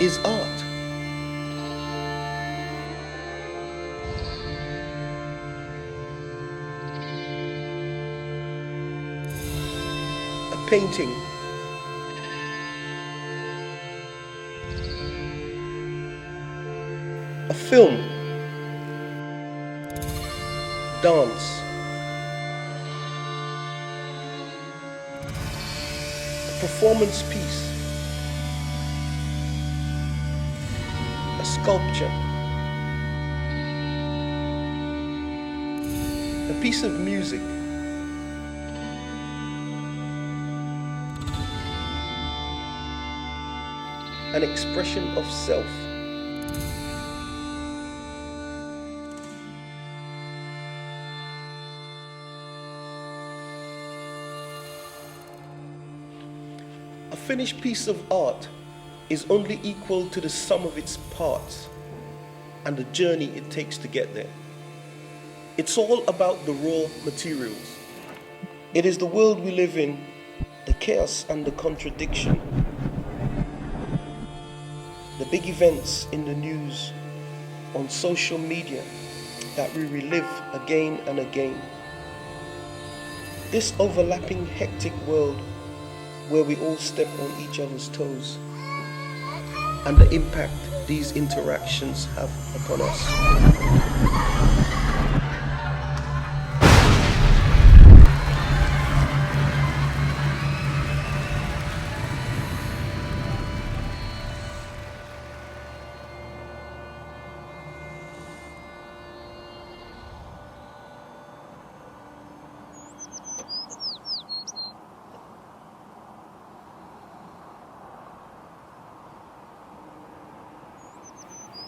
is art. A painting, a film, dance, a performance piece, a sculpture, a piece of music, an expression of self. A finished piece of art is only equal to the sum of its parts and the journey it takes to get there. It's all about the raw materials. It is the world we live in, the chaos and the contradiction, the big events in the news, on social media that we relive again and again. This overlapping hectic world where we all step on each other's toes, and the impact these interactions have upon us.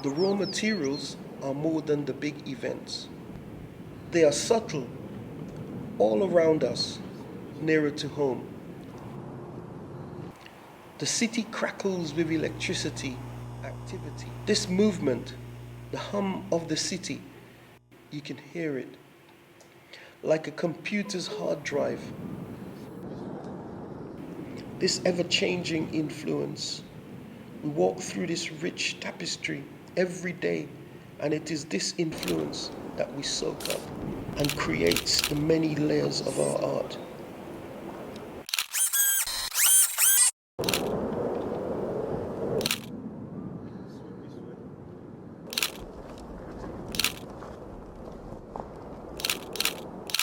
The raw materials are more than the big events. They are subtle, all around us, nearer to home. The city crackles with electricity, activity. This movement, the hum of the city, you can hear it, like a computer's hard drive. This ever-changing influence. We walk through this rich tapestry every day, and it is this influence that we soak up and creates the many layers of our art.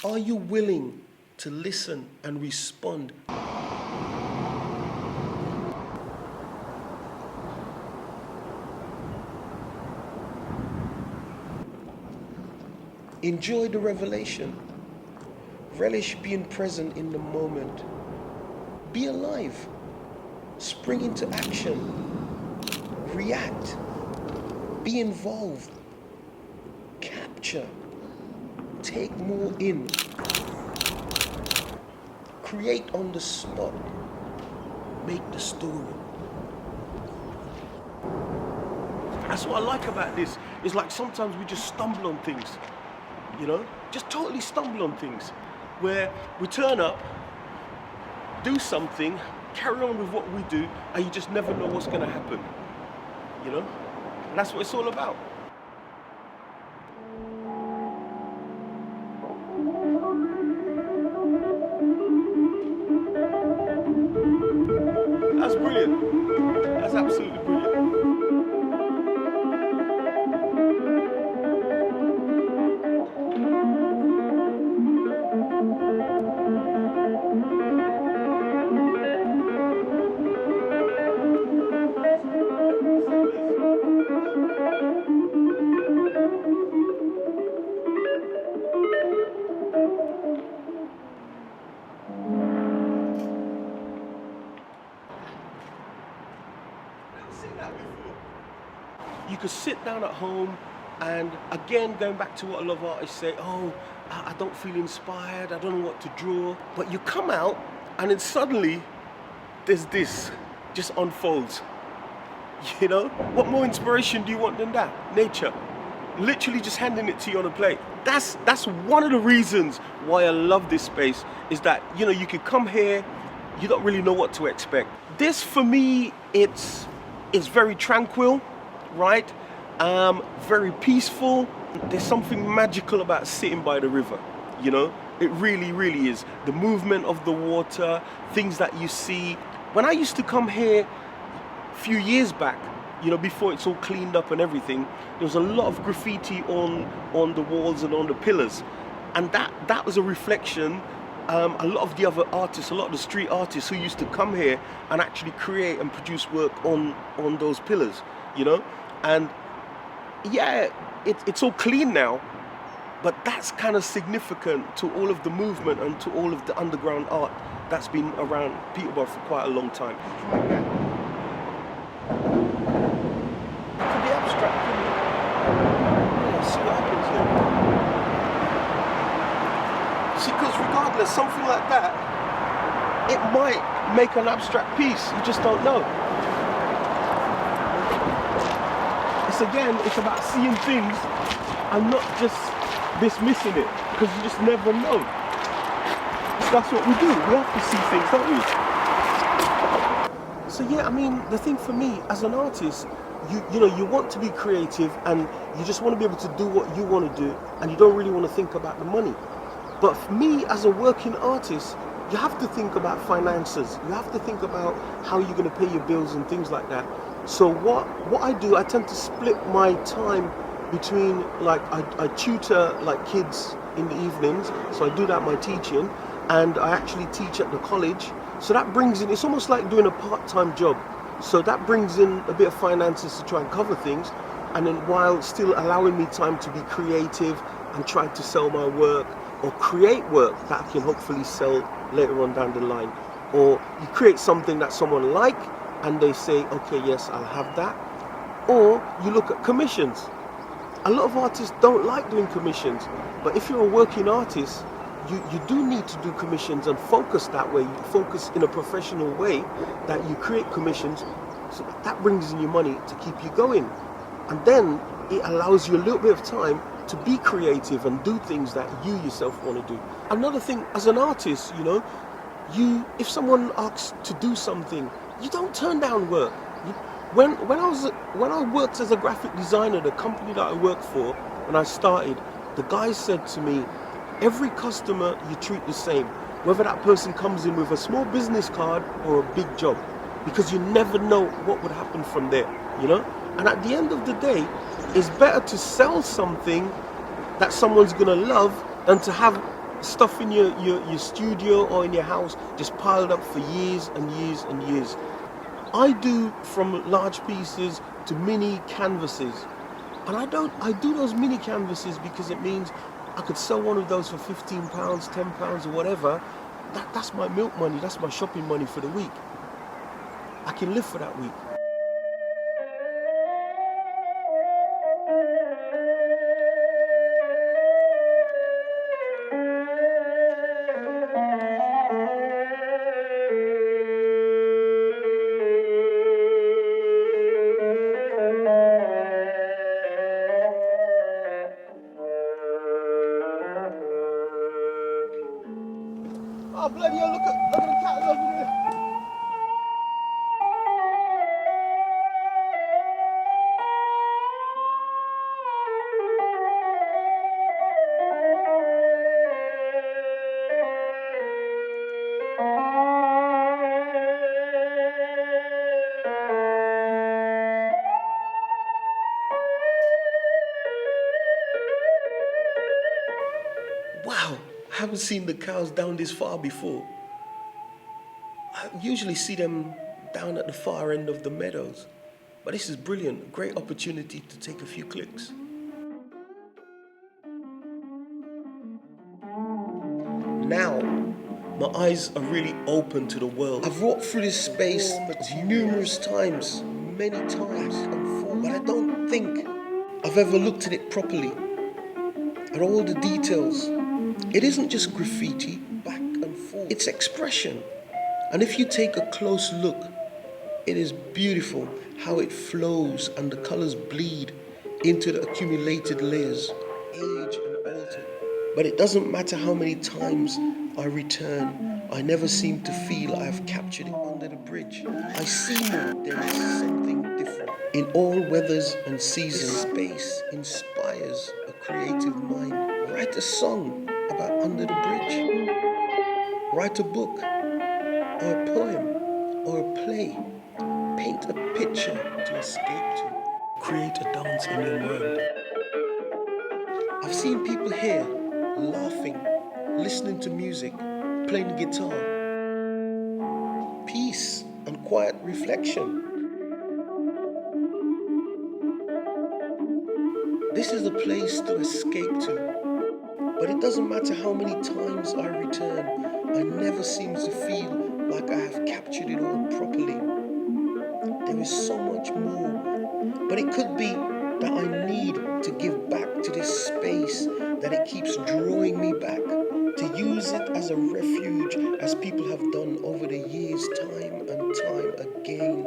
Are you willing to listen and respond? Enjoy the revelation. Relish being present in the moment. Be alive. Spring into action. React. Be involved. Capture. Take more in. Create on the spot. Make the story. That's what I like about this. It's like sometimes we just stumble on things. You know, just totally stumble on things where we turn up, do something, carry on with what we do, and you just never know what's going to happen. You know, and that's what it's all about. That's brilliant. That's absolutely brilliant. You could sit down at home and, again, going back to what a lot of artists say, oh, I don't feel inspired, I don't know what to draw. But you come out and then suddenly there's this just unfolds. You know, what more inspiration do you want than that? Nature, literally just handing it to you on a plate. That's one of the reasons why I love this space, is that, you know, you could come here, you don't really know what to expect. This, for me, it's It's very tranquil, right? Very peaceful. There's something magical about sitting by the river, you know? It really, really is. The movement of the water, things that you see. When I used to come here a few years back, you know, before it's all cleaned up and everything, there was a lot of graffiti on the walls and on the pillars. And that was a reflection. A lot of the other artists, a lot of the street artists who used to come here and actually create and produce work on those pillars, you know? And yeah, it's all clean now, but that's kind of significant to all of the movement and to all of the underground art that's been around Peterborough for quite a long time. It could be abstract, couldn't it? Yeah, see what happens here. See, because regardless, something like that, it might make an abstract piece. You just don't know. It's about seeing things and not just dismissing it, because you just never know. So that's what we do. We have to see things, don't we? So yeah, I mean, the thing for me as an artist, you know, you want to be creative and you just want to be able to do what you want to do, and you don't really want to think about the money. But for me as a working artist, you have to think about finances. You have to think about how you're going to pay your bills and things like that. So what I do, I tend to split my time between, like, I tutor like kids in the evenings, so I do that, my teaching, and I actually teach at the college. So that brings in, it's almost like doing a part-time job. So that brings in a bit of finances to try and cover things, and then while still allowing me time to be creative and try to sell my work or create work that I can hopefully sell later on down the line. Or you create something that someone like and they say, okay, yes, I'll have that. Or you look at commissions. A lot of artists don't like doing commissions, but if you're a working artist, you do need to do commissions and focus that way. You focus in a professional way, that you create commissions, so that brings in your money to keep you going. And then it allows you a little bit of time to be creative and do things that you yourself want to do. Another thing, as an artist, you know, if someone asks to do something, you don't turn down work. When I worked as a graphic designer, the company that I worked for, when I started, the guy said to me, every customer you treat the same, whether that person comes in with a small business card or a big job, because you never know what would happen from there, you know? And at the end of the day, it's better to sell something that someone's gonna love than to have stuff in your studio or in your house just piled up for years and years and years. I do from large pieces to mini canvases, and I do those mini canvases because it means I could sell one of those for £15, £10 or whatever. That's my milk money, that's my shopping money for the week. I can live for that week. Oh bloody hell, look at the cat over there. Wow, I haven't seen the cows down this far before. I usually see them down at the far end of the meadows. But this is brilliant, a great opportunity to take a few clicks. Now, my eyes are really open to the world. I've walked through this space numerous times, many times, but I don't think I've ever looked at it properly, at all the details. It isn't just graffiti, back and forth. It's expression. And if you take a close look, it is beautiful how it flows and the colors bleed into the accumulated layers, age and alter. But it doesn't matter how many times I return I never seem to feel I've captured it under the bridge. I see more, there is something different. In all weathers and seasons, space inspires a creative mind. Write a song about under the bridge. Write a book, or a poem, or a play. Paint a picture to escape to. Create a dance in your mind. I've seen people here laughing, listening to music, playing guitar. Peace and quiet reflection. This is a place to escape to. But it doesn't matter how many times I return, I never seem to feel like I have captured it all properly. There is so much more. But it could be that I need to give back to this space, that it keeps drawing me back, to use it as a refuge, as people have done over the years, time and time again.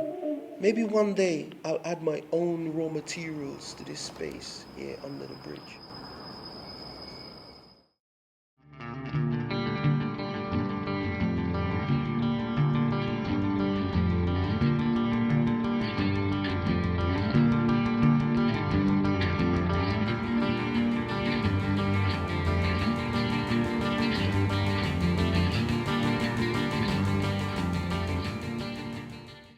Maybe one day I'll add my own raw materials to this space here under the bridge.